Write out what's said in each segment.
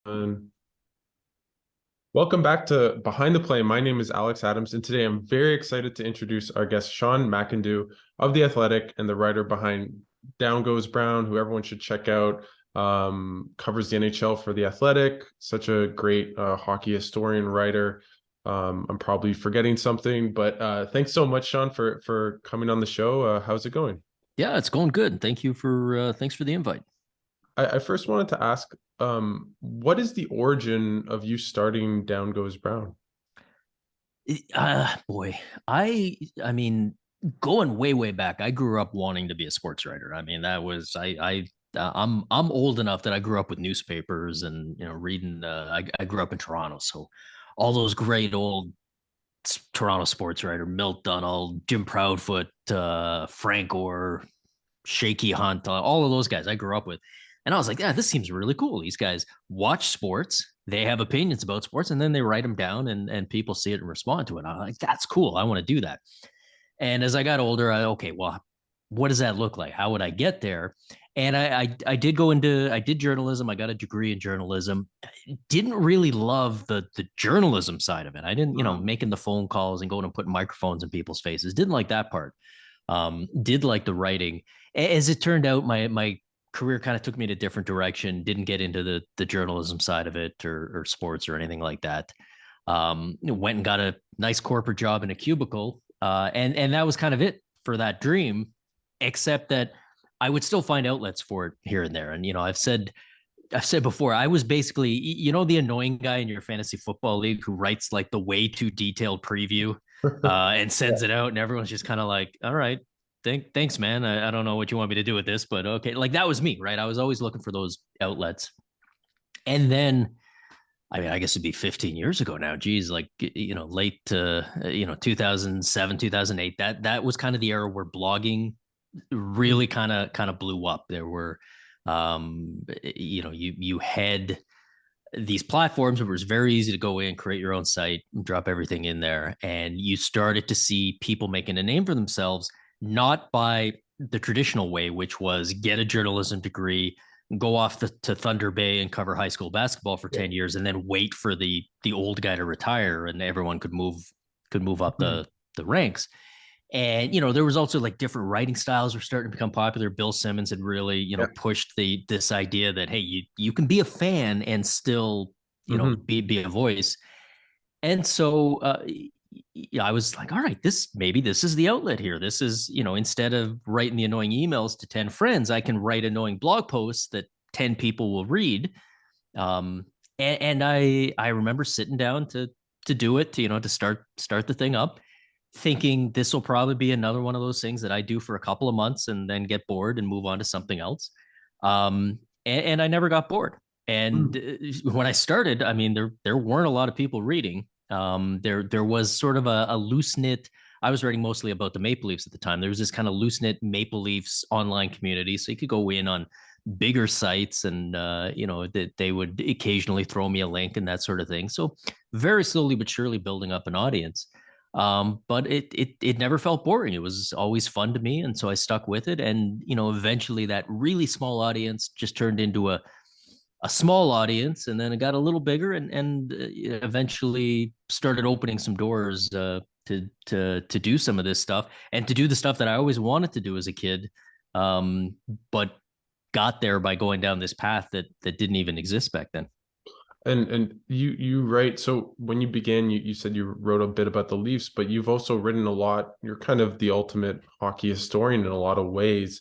And welcome back to Behind the Play. My name is Alex Adams, and today I'm very excited to introduce our guest, Sean McIndoe of The Athletic and the writer behind Down Goes Brown, who everyone should check out. Covers the NHL for The Athletic, such a great hockey historian, writer. I'm probably forgetting something, but thanks so much, Sean, for coming on the show. How's it going? Yeah, it's going good. Thanks for the invite. I first wanted to ask, what is the origin of you starting Down Goes Brown? Boy, I mean, going way back, I grew up wanting to be a sports writer. I mean, that was I'm old enough that I grew up with newspapers and reading. I grew up in Toronto, so all those great old Toronto sports writer, Milt Dunnell, Jim Proudfoot, Frank Orr, Shaky Hunt, all of those guys I grew up with. And I was like, yeah, this seems really cool. These guys watch sports, they have opinions about sports, and then they write them down and people see it and respond to it. I'm like, that's cool. I want to do that. And as I got older, okay, well, what does that look like? How would I get there? And I did journalism. I got a degree in journalism. Didn't really love the journalism side of it. I didn't, making the phone calls and going and putting microphones in people's faces. Didn't like that part. Did like the writing. As it turned out, my career kind of took me in a different direction. Didn't get into the journalism side of it or sports or anything like that. Went and got a nice corporate job in a cubicle, and that was kind of it for that dream. Except that I would still find outlets for it here and there. And I've said before, I was basically, the annoying guy in your fantasy football league who writes like the way too detailed preview and sends it out, and everyone's just kind of like, all right, thanks, man. I don't know what you want me to do with this, but okay. Like that was me, right? I was always looking for those outlets. And then, I mean, I guess it'd be 15 years ago now. Geez, like, late, 2007, 2008, that was kind of the era where blogging really kind of blew up. There were, you had these platforms where it was very easy to go in, create your own site, drop everything in there. And you started to see people making a name for themselves, not by the traditional way, which was get a journalism degree, go off to Thunder Bay and cover high school basketball for 10 years, and then wait for the old guy to retire and everyone could move up the ranks. And there was also like different writing styles were starting to become popular. Bill Simmons had really pushed this idea that, hey, you can be a fan and still be a voice. And so I was like, all right, maybe this is the outlet here. This is, instead of writing the annoying emails to 10 friends, I can write annoying blog posts that 10 people will read. And I remember sitting down to do it, to start the thing up, thinking this will probably be another one of those things that I do for a couple of months and then get bored and move on to something else. And I never got bored. And when I started, I mean, there weren't a lot of people reading. There was sort of a loose knit. I was writing mostly about the Maple Leafs at the time. There was this kind of loose knit Maple Leafs online community, so you could go in on bigger sites, and that they would occasionally throw me a link and that sort of thing. So very slowly but surely building up an audience. But it never felt boring. It was always fun to me, and so I stuck with it. And eventually that really small audience just turned into a small audience, and then it got a little bigger, and eventually started opening some doors to do some of this stuff and to do the stuff that I always wanted to do as a kid, but got there by going down this path that didn't even exist back then. And you write, so when you began, you said you wrote a bit about the Leafs, but you've also written a lot. You're kind of the ultimate hockey historian in a lot of ways.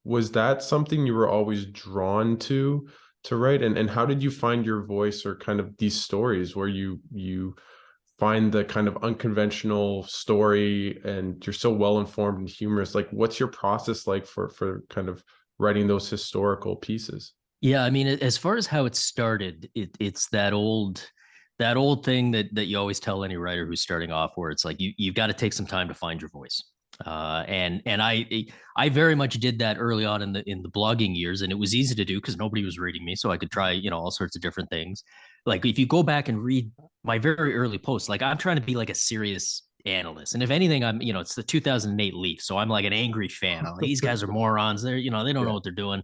Was that something you were always drawn to write? And how did you find your voice, or kind of these stories where you find the kind of unconventional story and you're so well informed and humorous? Like, what's your process like for kind of writing those historical pieces? Yeah, I mean, as far as how it started, it's that old thing that you always tell any writer who's starting off, where it's like you've got to take some time to find your voice. And I very much did that early on in the blogging years, and it was easy to do because nobody was reading me, so I could try all sorts of different things. Like if you go back and read my very early posts, like I'm trying to be like a serious analyst, and if anything, it's the 2008 Leafs, so I'm like an angry fan. I'm like, these guys are morons. They don't know what they're doing.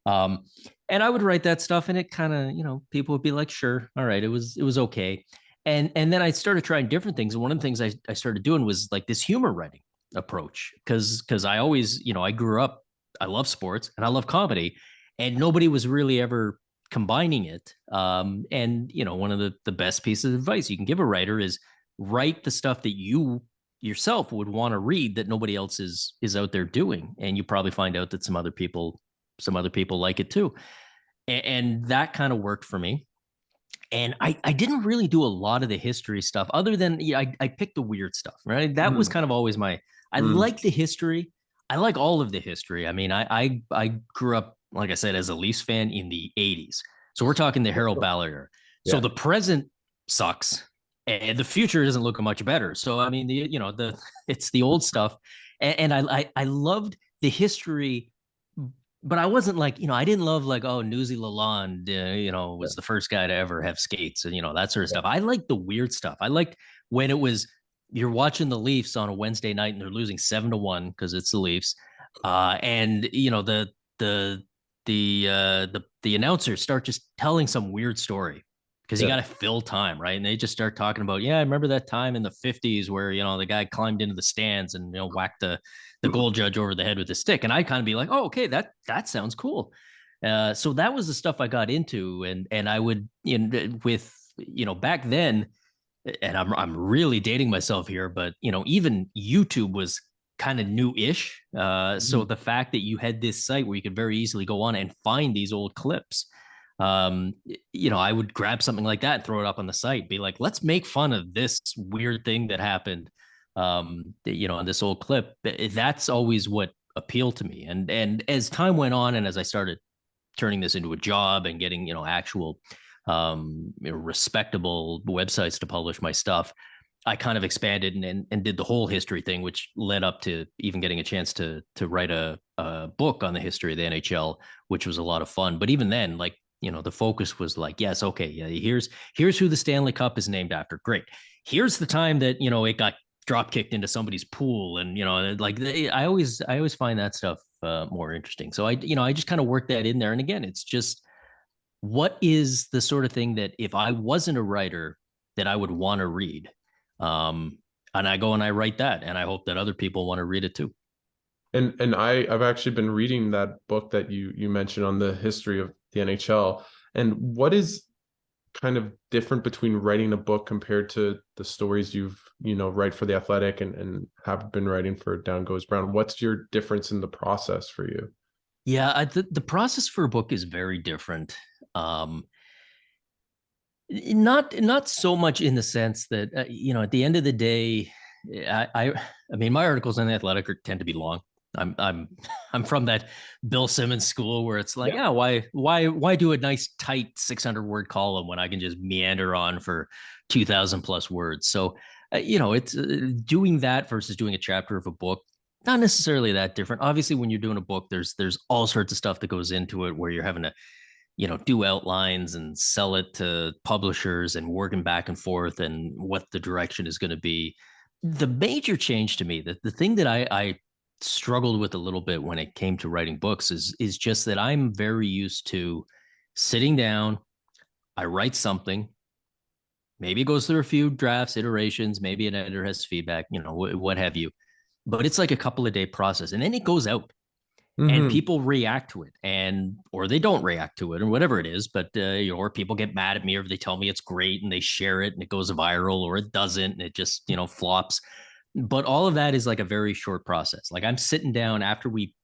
Um, and I would write that stuff, and it kind of, people would be like, sure, all right, it was okay. And then I started trying different things. And one of the things I started doing was like this humor writing approach. Cause I always, I grew up, I love sports and I love comedy, and nobody was really ever combining it. And one of the best pieces of advice you can give a writer is write the stuff that you yourself would want to read that nobody else is out there doing. And you probably find out that some other people like it too. And that kind of worked for me. And I didn't really do a lot of the history stuff other than, I picked the weird stuff, right? That was Mhm. kind of always I Mm. like the history. I like all of the history. I mean, I grew up, like I said, as a Leafs fan in the 80s. So we're talking the Harold Ballard era. So Yeah. the present sucks and the future doesn't look much better. So, I mean, it's the old stuff. And I loved the history, but I wasn't like, I didn't love like, oh, Newsy Lalonde, Yeah. was the first guy to ever have skates and, that sort of stuff. I liked the weird stuff. I liked when it was, you're watching the Leafs on a Wednesday night and they're losing 7-1 because it's the Leafs. And, the, the announcers start just telling some weird story because you Yeah. got to fill time, right? And they just start talking about, yeah, I remember that time in the 50s where, the guy climbed into the stands and, whacked the goal judge over the head with a stick. And I kind of be like, oh, okay, that sounds cool. So that was the stuff I got into, and I would, with, back then, and I'm really dating myself here, but even YouTube was kind of new-ish. So Mhm. the fact that you had this site where you could very easily go on and find these old clips, um, I would grab something like that and throw it up on the site, be like, let's make fun of this weird thing that happened, in this old clip. That's always what appealed to me. And as time went on, and as I started turning this into a job and getting, actual, respectable websites to publish my stuff, I kind of expanded and did the whole history thing, which led up to even getting a chance to write a book on the history of the NHL, which was a lot of fun. But even then, like, the focus was like, yes, okay, yeah, here's who the Stanley Cup is named after. Great. Here's the time that, it got drop kicked into somebody's pool, and like, I always find that stuff more interesting. So I just kind of work that in there. And again, it's just, what is the sort of thing that if I wasn't a writer that I would want to read, um, and I go and I write that, and I hope that other people want to read it too. And I've actually been reading that book that you mentioned on the history of the NHL. And what is kind of different between writing a book compared to the stories you've, write for the Athletic and have been writing for Down Goes Brown? What's your difference in the process for you? Yeah, the process for a book is very different. Um, not so much in the sense that, at the end of the day, I mean, my articles on the Athletic tend to be long. I'm I'm from that Bill Simmons school where it's like, Yeah. yeah, why do a nice tight 600 word column when I can just meander on for 2,000 plus words? So, it's doing that versus doing a chapter of a book, not necessarily that different. Obviously, when you're doing a book, there's all sorts of stuff that goes into it where you're having to, do outlines and sell it to publishers and working back and forth and what the direction is going to be. The major change to me, the thing that I struggled with a little bit when it came to writing books is just that I'm very used to sitting down, I write something, maybe it goes through a few drafts, iterations, maybe an editor has feedback, what have you. But it's like a couple of day process, and then it goes out and Hmm. people react to it, and or they don't react to it or whatever it is. But or people get mad at me, or they tell me it's great and they share it and it goes viral, or it doesn't and it just flops. But all of that is like a very short process. Like, I'm sitting down after we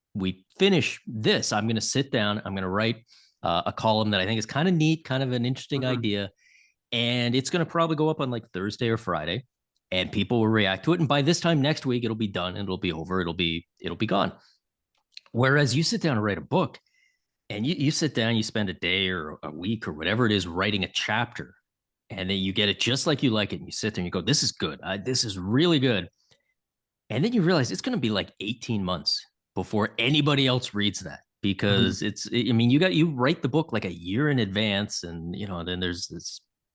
finish this, I'm going to sit down, I'm going to write a column that I think is kind of neat, kind of an interesting Hmm. idea, and it's going to probably go up on like Thursday or Friday, and people will react to it, and by this time next week it'll be done and it'll be over, it'll be gone. Whereas you sit down and write a book, and you sit down, you spend a day or a week or whatever it is writing a chapter, and then you get it just like you like it. And you sit there and you go, this is good. This is really good. And then you realize it's going to be like 18 months before anybody else reads that, Hmm. because I mean, you write the book like a year in advance, and, then there's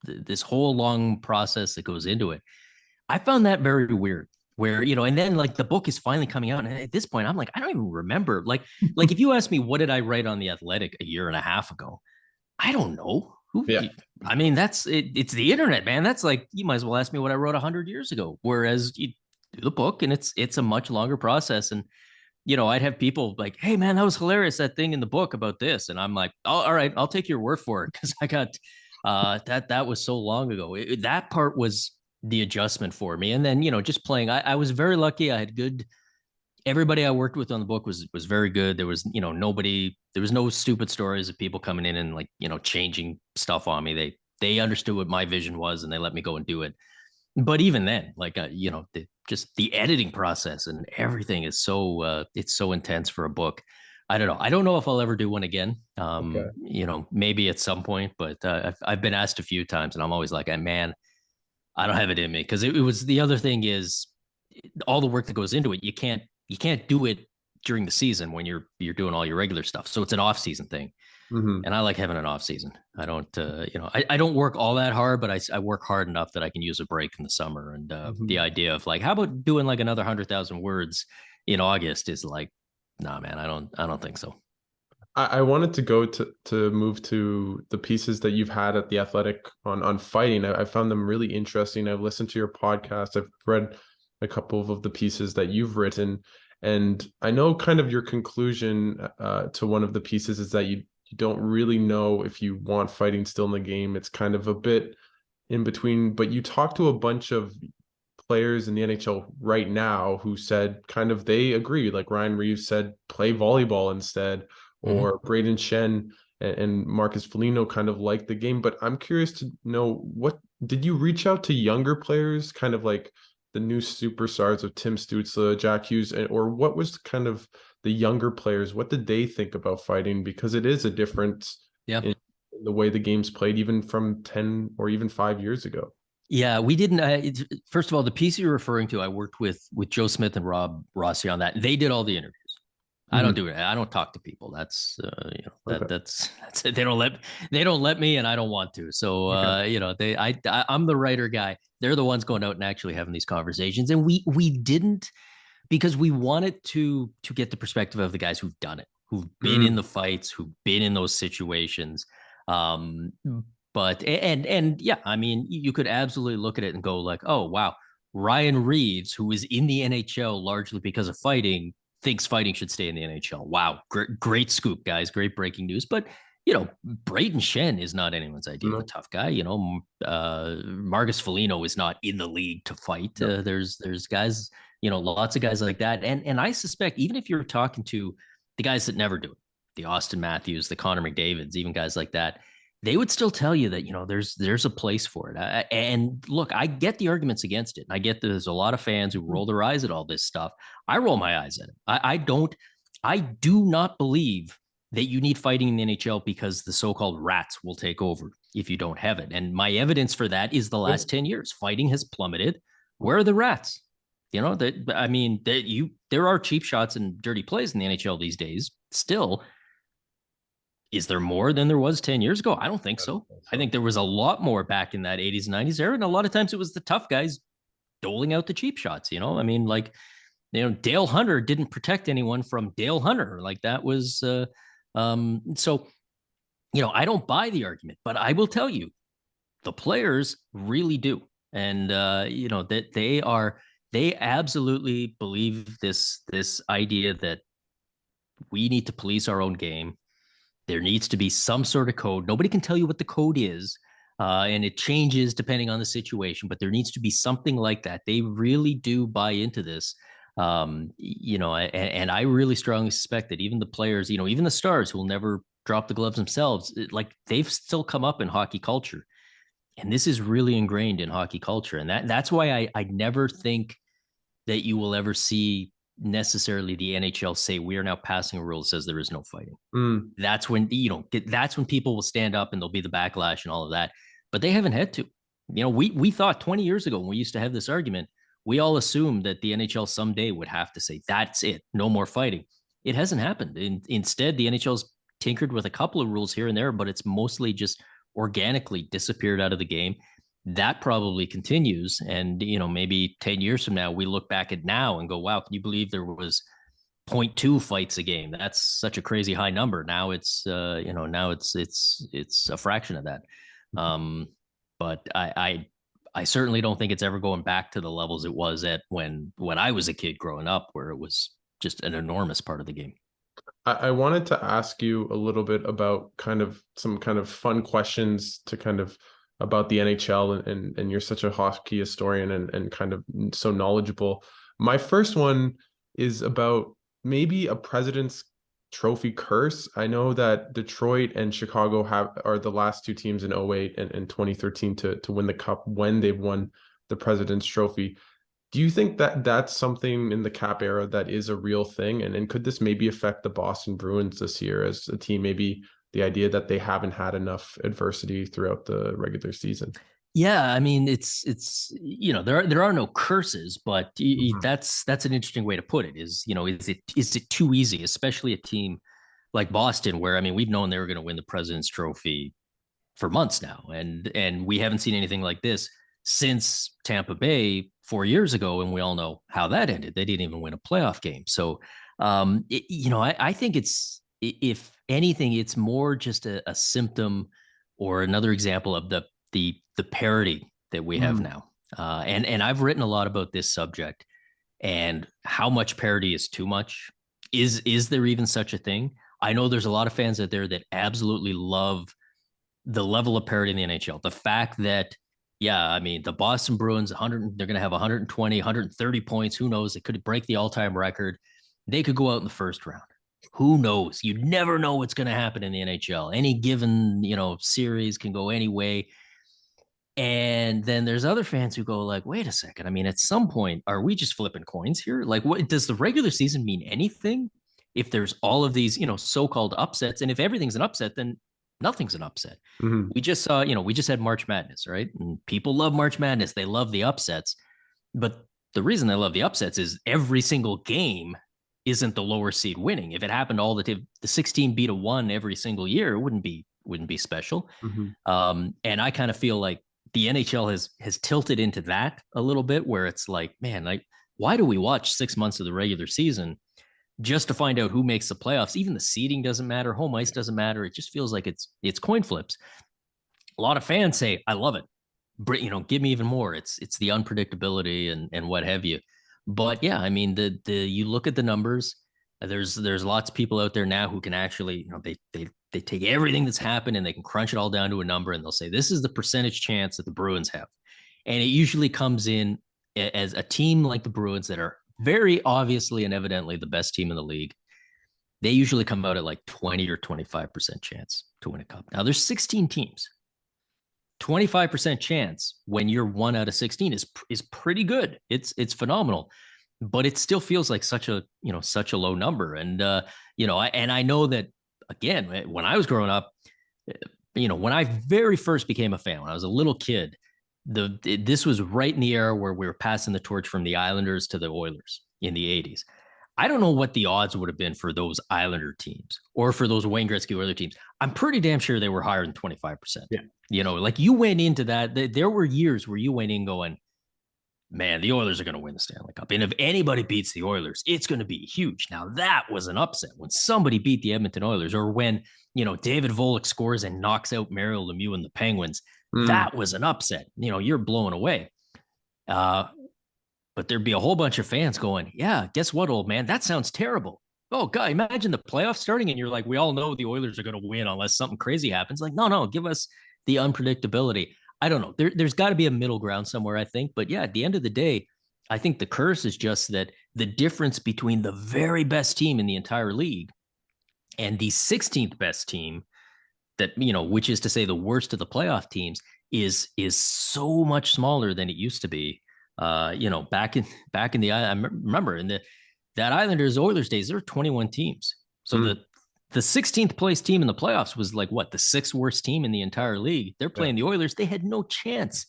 this whole long process that goes into it. I found that very weird. where, and then like the book is finally coming out. And at this point, I'm like, I don't even remember. Like if you ask me, what did I write on The Athletic a year and a half ago? I don't know. Yeah. I mean, that's it. It's the internet, man. That's like, you might as well ask me what I wrote 100 years ago. Whereas you do the book and it's a much longer process. And, I'd have people like, hey man, that was hilarious, that thing in the book about this. And I'm like, oh, all right, I'll take your word for it. Cause I got, that was so long ago. That part was the adjustment for me. And then, just playing, I was very lucky. I had good, everybody I worked with on the book was very good. There was, there was no stupid stories of people coming in and like, changing stuff on me. They understood what my vision was and they let me go and do it. But even then, like, just the editing process and everything is so, it's so intense for a book. I don't know. I don't know if I'll ever do one again. Okay. Maybe at some point, but I've been asked a few times and I'm always like, man, I don't have it in me. Cause it was, the other thing is all the work that goes into it. You can't do it during the season when you're doing all your regular stuff. So it's an off season thing. Hmm. And I like having an off season. I don't, I don't work all that hard, but I work hard enough that I can use a break in the summer. And the Hmm. idea of like, how about doing like another 100,000 words in August is like, nah, man, I don't think so. I wanted to go to move to the pieces that you've had at the Athletic on fighting. I found them really interesting. I've listened to your podcast. I've read a couple of the pieces that you've written, and I know kind of your conclusion to one of the pieces is that you don't really know if you want fighting still in the game. It's kind of a bit in between, but you talk to a bunch of players in the NHL right now who said kind of they agree. Like Ryan Reeves said, play volleyball instead, Mm-hmm. or Braden Shen and Marcus Foligno kind of like the game. But I'm curious to know, what did you reach out to younger players, kind of like the new superstars of Tim Stützle, Jack Hughes, or what was kind of the younger players? What did they think about fighting? Because it is a difference Yeah. in the way the game's played, even from 10 or even 5 years ago. Yeah, we didn't. First of all, the piece you're referring to, I worked with Joe Smith and Rob Rossi on that. They did all the interviews. I don't Mhm. do it. I don't talk to people. That's Okay. that's it. They don't let me, and I don't want to. So Okay. I'm the writer guy. They're the ones going out and actually having these conversations, and we didn't, because we wanted to get the perspective of the guys who've done it, who've been in Mm. the fights, who've been in those situations. Um, but and yeah, I mean, you could absolutely look at it and go like, oh wow, Ryan Reeves, who is in the NHL largely because of fighting, thinks fighting should stay in the NHL. Wow, great scoop, guys, great breaking news. But Braden Shen is not anyone's idea of a No. tough guy. Marcus Foligno is not in the league to fight. No. There's guys, lots of guys like that. And I suspect even if you're talking to the guys that never do it, the Austin Matthews, the Connor McDavids, even guys like that, they would still tell you that, there's a place for it. And look, I get the arguments against it. I get there's a lot of fans who roll their eyes at all this stuff. I roll my eyes at it. I do not believe that you need fighting in the NHL because the so-called rats will take over if you don't have it. And my evidence for that is the last 10 years. Fighting has plummeted. Where are the rats? There are cheap shots and dirty plays in the NHL these days. Still, is there more than there was 10 years ago? I don't think so. I So, think there was a lot more back in that 80s and 90s era. And a lot of times it was the tough guys doling out the cheap shots. Dale Hunter didn't protect anyone from Dale Hunter. Like that was, so, I don't buy the argument, but I will tell you the players really do. And, that they absolutely believe this idea that we need to police our own game. There needs to be some sort of code. Nobody can tell you what the code is, and it changes depending on the situation, but there needs to be something like that. They really do buy into this. And I really strongly suspect that even the players, even the stars who will never drop the gloves themselves, like they've still come up in hockey culture. And this is really ingrained in hockey culture. And that's why I never think that you will ever see necessarily the NHL say we are now passing a rule that says there is no fighting. mm, That's when that's when people will stand up and there'll be the backlash and all of that. But they haven't had to. We thought 20 years ago when we used to have this argument, we all assumed that the NHL someday would have to say that's it, no more fighting. It hasn't happened. Instead, the NHL's tinkered with a couple of rules here and there, but it's mostly just organically disappeared out of the game. that probably continues. And, maybe 10 years from now, we look back at now and go, wow, can you believe there was .2 fights a game? That's such a crazy high number. Now it's a fraction of that. But I certainly don't think it's ever going back to the levels it was at when I was a kid growing up, where it was just an enormous part of the game. I wanted to ask you a little bit about kind of some kind of fun questions to kind of about the NHL, and you're such a hockey historian and kind of so knowledgeable. My first one is about maybe a President's Trophy curse. I know that Detroit and Chicago are the last two teams in 08 and 2013 to win the cup when they've won the President's Trophy. Do you think that that's something in the cap era that is a real thing? And could this maybe affect the Boston Bruins this year as a team? Maybe the idea that they haven't had enough adversity throughout the regular season. Yeah, I mean, it's there are no curses, but Mhm. that's an interesting way to put it. Is it too easy, especially a team like Boston, where I mean, we've known they were going to win the President's Trophy for months now, and we haven't seen anything like this since Tampa Bay 4 years ago, and we all know how that ended. They didn't even win a playoff game. So, I think if anything, it's more just a symptom or another example of the parody that we have Mm. now. And I've written a lot about this subject and how much parody is too much. Is there even such a thing? I know there's a lot of fans out there that absolutely love the level of parity in the NHL. The fact that, yeah, I mean, the Boston Bruins, they're going to have 120, 130 points. Who knows? They could break the all-time record. They could go out in the first round. Who knows? You never know what's going to happen in the NHL. Any given, series can go any way. And then there's other fans who go like, wait a second. I mean, at some point, are we just flipping coins here? Like, what does the regular season mean anything if there's all of these, so-called upsets? And if everything's an upset, then nothing's an upset. Mhm. We just saw, we just had March Madness, right? And people love March Madness. They love the upsets. But the reason they love the upsets is every single game isn't the lower seed winning. If it happened all the 16 beat a one every single year, it wouldn't be special. Mhm. And I kind of feel like the NHL has tilted into that a little bit, where it's like, man, like, why do we watch 6 months of the regular season just to find out who makes the playoffs? Even the seeding doesn't matter, home ice doesn't matter. It just feels like it's coin flips. A lot of fans say, I love it. Give me even more. It's the unpredictability and what have you. But yeah, I mean, the you look at the numbers. There's lots of people out there now who can actually, they take everything that's happened and they can crunch it all down to a number, and they'll say this is the percentage chance that the Bruins have, and it usually comes in as a team like the Bruins that are very obviously and evidently the best team in the league. They usually come out at like 20 or 25% chance to win a cup. Now there's 16 teams. 25% chance when you're 1 out of 16 is pretty good. It's phenomenal, but it still feels like such a low number. And I know that, again, when I was growing up, when I very first became a fan, when I was a little kid, this was right in the era where we were passing the torch from the Islanders to the Oilers in the 80s. I don't know what the odds would have been for those Islander teams or for those Wayne Gretzky Oilers teams. I'm pretty damn sure they were higher than 25%. Yeah. Like you went into that. There were years where you went in going, man, the Oilers are going to win the Stanley Cup. And if anybody beats the Oilers, it's going to be huge. Now, that was an upset when somebody beat the Edmonton Oilers, or when, David Volek scores and knocks out Mario Lemieux and the Penguins. Mm. That was an upset. You're blown away. But there'd be a whole bunch of fans going, yeah, guess what, old man? That sounds terrible. Oh, God, imagine the playoffs starting and you're like, we all know the Oilers are going to win unless something crazy happens. Like, no, give us the unpredictability. I don't know. There's got to be a middle ground somewhere, I think. But yeah, at the end of the day, I think the curse is just that the difference between the very best team in the entire league and the 16th best team, that, which is to say the worst of the playoff teams, is so much smaller than it used to be. Back in the, I remember in that Islanders Oilers days, there were 21 teams. So Mm. the 16th place team in the playoffs was like what, the sixth worst team in the entire league. They're Yeah. playing the Oilers. They had no chance,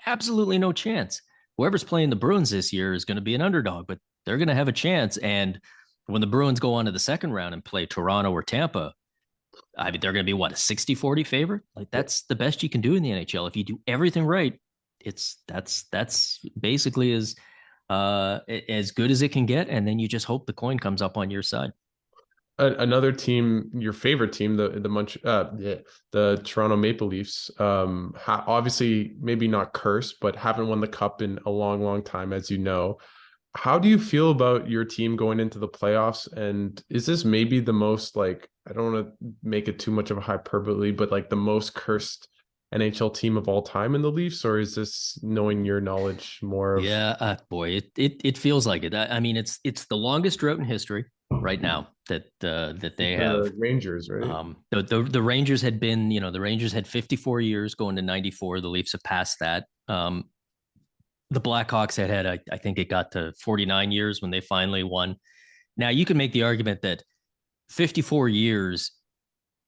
absolutely no chance. Whoever's playing the Bruins this year is going to be an underdog, but they're going to have a chance. And when the Bruins go on to the second round and play Toronto or Tampa, I mean, they're going to be what, a 60-40 favorite? Like, that's the best you can do in the NHL. If you do everything right, That's basically as good as it can get, and then you just hope the coin comes up on your side. Another team, your favorite team, the Toronto Maple Leafs, obviously maybe not cursed, but haven't won the cup in a long, long time, as you know. How do you feel about your team going into the playoffs? And is this maybe the most, like, I don't want to make it too much of a hyperbole, but like the most cursed NHL team of all time in the Leafs, or is this, knowing your knowledge, more of Yeah, boy, it feels like it. I mean, it's the longest drought in history right now that they have. the Rangers, right? The Rangers had been, the Rangers had 54 years going to 94. The Leafs have passed that. The Blackhawks had I think it got to 49 years when they finally won. Now you can make the argument that 54 years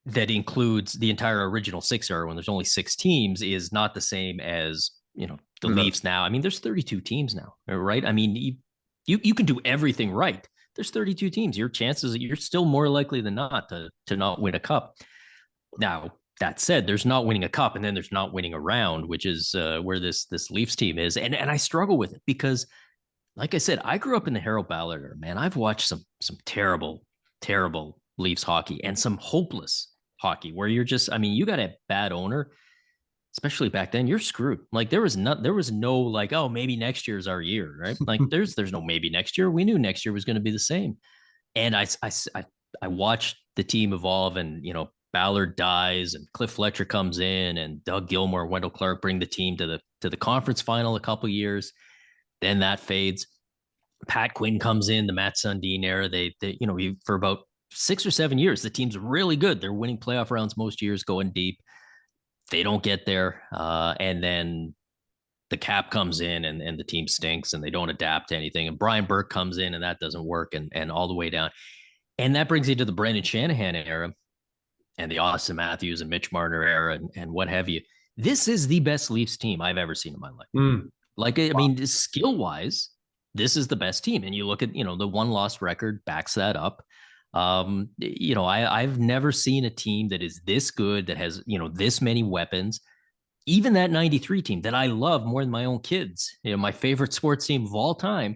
that includes the entire original six era when there's only six teams is not the same as, the No. Leafs now. I mean, there's 32 teams now, right? I mean, you can do everything right. There's 32 teams. Your chances, you're still more likely than not to not win a cup. Now, that said, there's not winning a cup, and then there's not winning a round, which is where this Leafs team is. And I struggle with it because, like I said, I grew up in the Harold Ballard era, man. I've watched some terrible, terrible Leafs hockey and some hopeless hockey where you're just, I mean, you got a bad owner, especially back then, you're screwed. Like there was no like, oh, maybe next year's our year, right? Like there's no maybe next year. We knew next year was going to be the same. And I watched the team evolve, and Ballard dies, and Cliff Fletcher comes in, and Doug Gilmour, Wendell Clark bring the team to the conference final a couple years. Then that fades. Pat Quinn comes in, the Matt Sundin era. They for about 6 or 7 years, the team's really good. They're winning playoff rounds most years, going deep. They don't get there, and then the cap comes in, and the team stinks, and they don't adapt to anything. And Brian Burke comes in, and that doesn't work, and all the way down. And that brings you to the Brendan Shanahan era and the Austin Matthews and Mitch Marner era, and what have you. This is the best Leafs team I've ever seen in my life. Mm. Like, I mean, skill wise, this is the best team. And you look at, the one loss record backs that up. I've never seen a team that is this good, that has, this many weapons. Even that 93 team that I love more than my own kids, my favorite sports team of all time,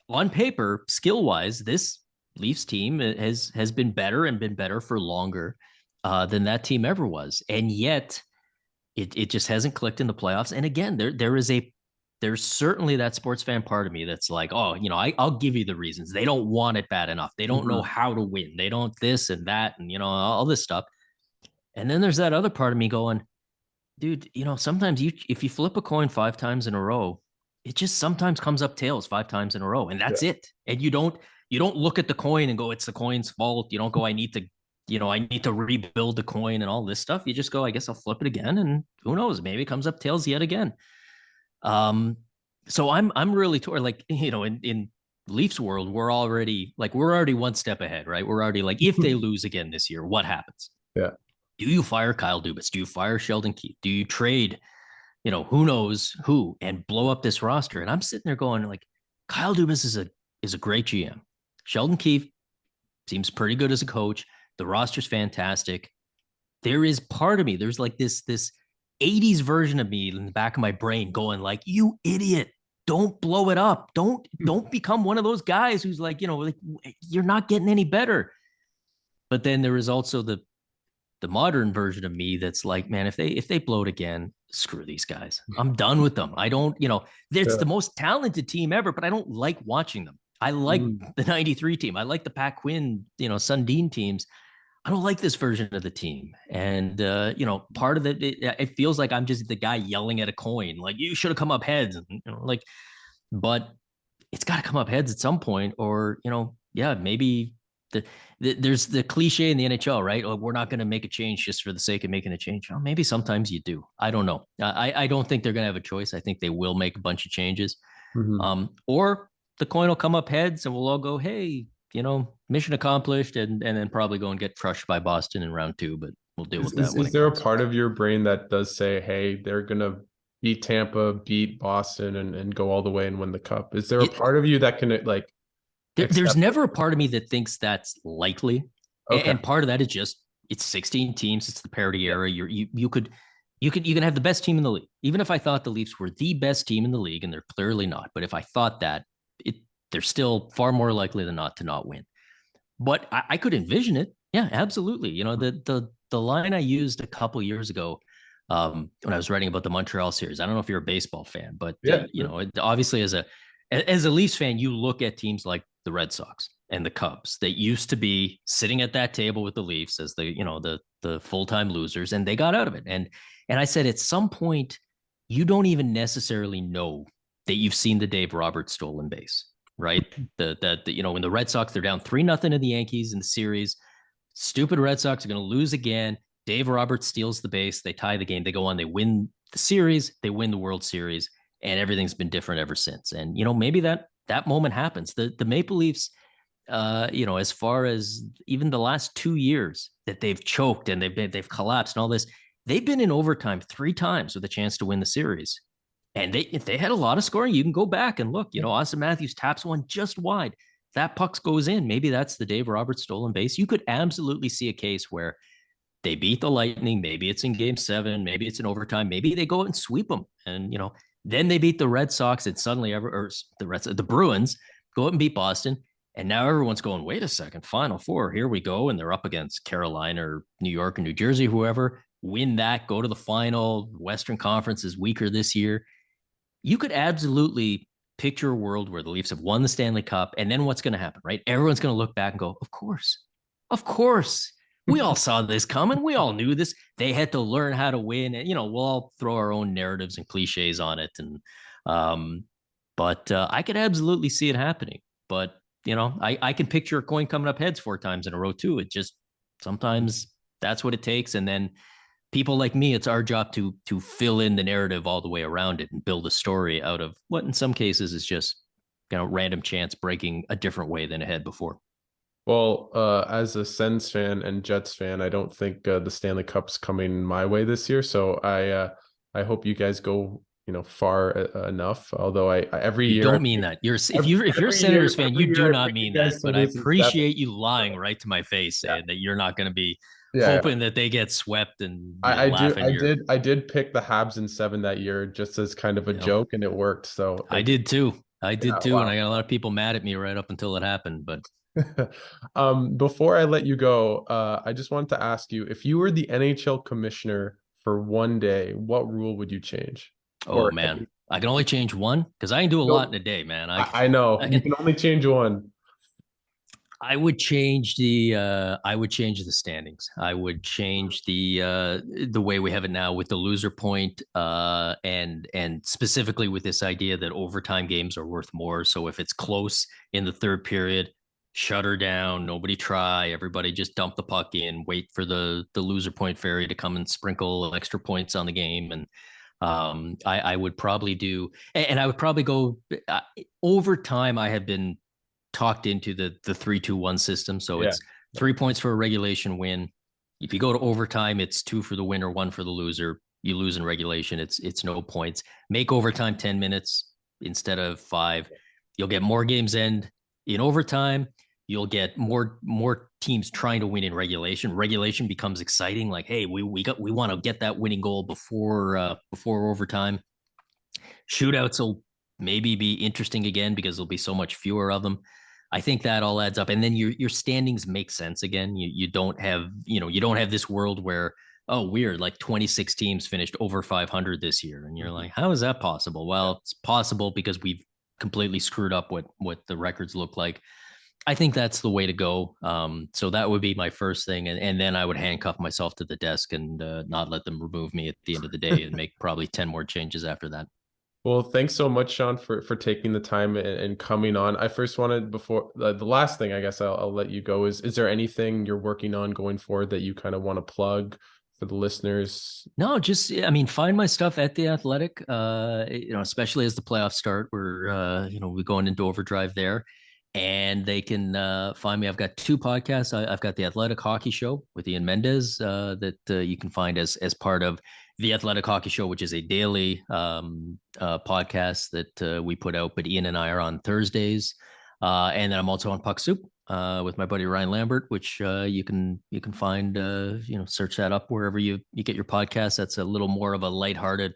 on paper, skill wise, this Leafs team has been better, and been better for longer than that team ever was. And yet it just hasn't clicked in the playoffs. And again, there's certainly that sports fan part of me that's like, oh, I'll give you the reasons. They don't want it bad enough. They don't know how to win. They don't this and that, and all this stuff. And then there's that other part of me going, dude, sometimes if you flip a coin 5 times in a row, it just sometimes comes up tails 5 times in a row, and that's it. And you don't look at the coin and go, it's the coin's fault. You don't go, I need to rebuild the coin and all this stuff. You just go, I guess I'll flip it again, and who knows, maybe it comes up tails yet again. So I'm really torn. Like, in Leafs world, we're already one step ahead, right? We're already like, if they lose again this year, what happens? Yeah. Do you fire Kyle Dubas? Do you fire Sheldon Keefe? Do you trade, who knows who, and blow up this roster? And I'm sitting there going, like, Kyle Dubas is a great GM. Sheldon Keefe seems pretty good as a coach. The roster's fantastic. There is part of me, there's like this 80s version of me in the back of my brain going, like, you idiot, don't blow it up. Don't become one of those guys who's like, you're not getting any better. But then there is also the modern version of me that's like, man, if they blow it again, screw these guys. I'm done with them. I don't, it's the most talented team ever, but I don't like watching them. I like the 93 team. I like the Pat Quinn, Sundin teams. I don't like this version of the team. And, part of it feels like I'm just the guy yelling at a coin, like, you should have come up heads, and, but it's got to come up heads at some point, or, maybe there's the cliche in the NHL, right? Oh, we're not going to make a change just for the sake of making a change. Well, maybe sometimes you do. I don't know. I don't think they're going to have a choice. I think they will make a bunch of changes. Or the coin will come up heads, and we'll all go, hey, mission accomplished, and then probably go and get crushed by Boston in round 2, but we'll deal with that. Is there a part of your brain that does say, hey, they're going to beat Tampa, beat Boston, and go all the way and win the cup? Is there a part of you that can, like, there's never a part of me that thinks that's likely. Okay. And part of that is just, it's 16 teams. It's the parity era. You could, You can have the best team in the league. Even if I thought the Leafs were the best team in the league, and they're clearly not, but if I thought that, they're still far more likely than not to not win. But I could envision it. Yeah, absolutely. The line I used a couple years ago, when I was writing about the Montreal series. I don't know if you're a baseball fan, but Yeah. obviously as a Leafs fan, you look at teams like the Red Sox and the Cubs that used to be sitting at that table with the Leafs as the full-time losers, and they got out of it. And I said at some point, you don't even necessarily know that you've seen the Dave Roberts stolen base, right? When the Red Sox, they're down 3-0 to the Yankees in the series. Stupid Red Sox are going to lose again. Dave Roberts steals the base. They tie the game. They go on. They win the series. They win the World Series, and everything's been different ever since. And maybe that moment happens. The Maple Leafs, as far as even the last 2 years that they've choked and they've collapsed and all this, they've been in overtime 3 times with a chance to win the series. And they had a lot of scoring. You can go back and look. Austin Matthews taps one just wide. That puck goes in. Maybe that's the Dave Roberts stolen base. You could absolutely see a case where they beat the Lightning. Maybe it's in Game 7. Maybe it's in overtime. Maybe they go out and sweep them. And then they beat the Red Sox, and suddenly the Bruins go out and beat Boston. And now everyone's going, wait a second, Final Four, here we go. And they're up against Carolina or New York or New Jersey, whoever. Win that, go to the final. Western Conference is weaker this year. You could absolutely picture a world where the Leafs have won the Stanley Cup, and then what's going to happen, right? Everyone's going to look back and go, of course. We all saw this coming. We all knew this. They had to learn how to win. And, we'll all throw our own narratives and cliches on it. But I could absolutely see it happening. But, I can picture a coin coming up heads 4 times in a row too. It just, sometimes that's what it takes. And then people like me, it's our job to fill in the narrative all the way around it and build a story out of what in some cases is just random chance breaking a different way than it had before. Well, as a Sens fan and Jets fan, I don't think the Stanley Cup's coming my way this year. So I hope you guys go far enough. Although I every You year don't mean that. If you're a Senators fan, you do not mean that. But I appreciate you lying right to my face, saying that you're not going to be hoping that they get swept and I did pick the Habs in 7 that year just as kind of a joke, and it worked. So I did too. Wow. And I got a lot of people mad at me right up until it happened. But before I let you go, I just wanted to ask you, if you were the NHL commissioner for one day, what rule would you change? Oh man, I can only change one because I can do a lot in a day, man. I know you can only change one. I would change the standings. I would change the way we have it now with the loser point, and specifically with this idea that overtime games are worth more. So if it's close in the third period, shut her down. Nobody try. Everybody just dump the puck in. Wait for the loser point fairy to come and sprinkle extra points on the game. And I would probably do, and I would probably go overtime. I have been talked into the 3-2-1 system. So it's 3 points for a regulation win. If you go to overtime, it's 2 for the winner, 1 for the loser. You lose in regulation, it's no points. Make overtime 10 minutes instead of 5. You'll get more games end in overtime. You'll get more teams trying to win in regulation. Regulation becomes exciting. Like, hey, we want to get that winning goal before overtime. Shootouts will maybe be interesting again because there'll be so much fewer of them. I think that all adds up. And then your standings make sense again. You don't have this world where, oh, weird, like 26 teams finished over 500 this year. And you're like, how is that possible? Well, it's possible because we've completely screwed up what the records look like. I think that's the way to go. So that would be my first thing. And then I would handcuff myself to the desk and not let them remove me at the end of the day and make probably 10 more changes after that. Well, thanks so much, Sean, for taking the time and coming on. I first wanted, before the last thing, I guess I'll let you go, is there anything you're working on going forward that you kind of want to plug for the listeners? No, just, I mean, find my stuff at The Athletic, especially as the playoffs start. We're going into overdrive there. And they can find me. I've got 2 podcasts. I've got the Athletic Hockey Show with Ian Mendez that you can find as part of the Athletic Hockey Show, which is a daily podcast that we put out. But Ian and I are on Thursdays. And then I'm also on Puck Soup, with my buddy Ryan Lambert, which you can find search that up wherever you get your podcast. That's a little more of a lighthearted,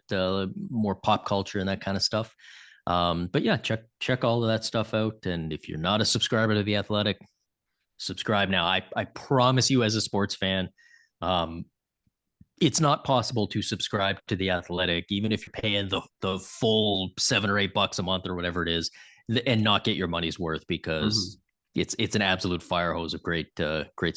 more pop culture and that kind of stuff. But yeah, check all of that stuff out. And if you're not a subscriber to The Athletic, subscribe now. I promise you, as a sports fan, um, it's not possible to subscribe to The Athletic, even if you're paying the full $7 or $8 a month or whatever it is, and not get your money's worth, because it's an absolute fire hose of great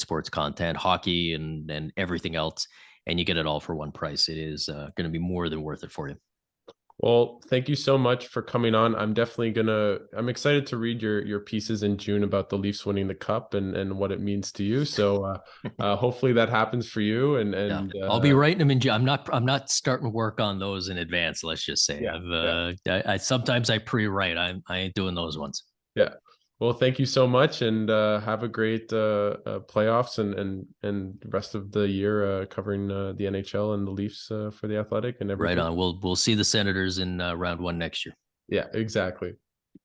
sports content, hockey and everything else, and you get it all for one price. It is going to be more than worth it for you. Well, thank you so much for coming on. I'm excited to read your pieces in June about the Leafs winning the cup and what it means to you. So hopefully that happens for you. And I'll be writing them in. I'm not starting work on those in advance. Let's just say I sometimes I pre-write. I ain't doing those ones. Yeah. Well, thank you so much, and have a great playoffs and rest of the year covering the NHL and the Leafs for The Athletic and everything. Right on. We'll see the Senators in round one next year. Yeah, exactly.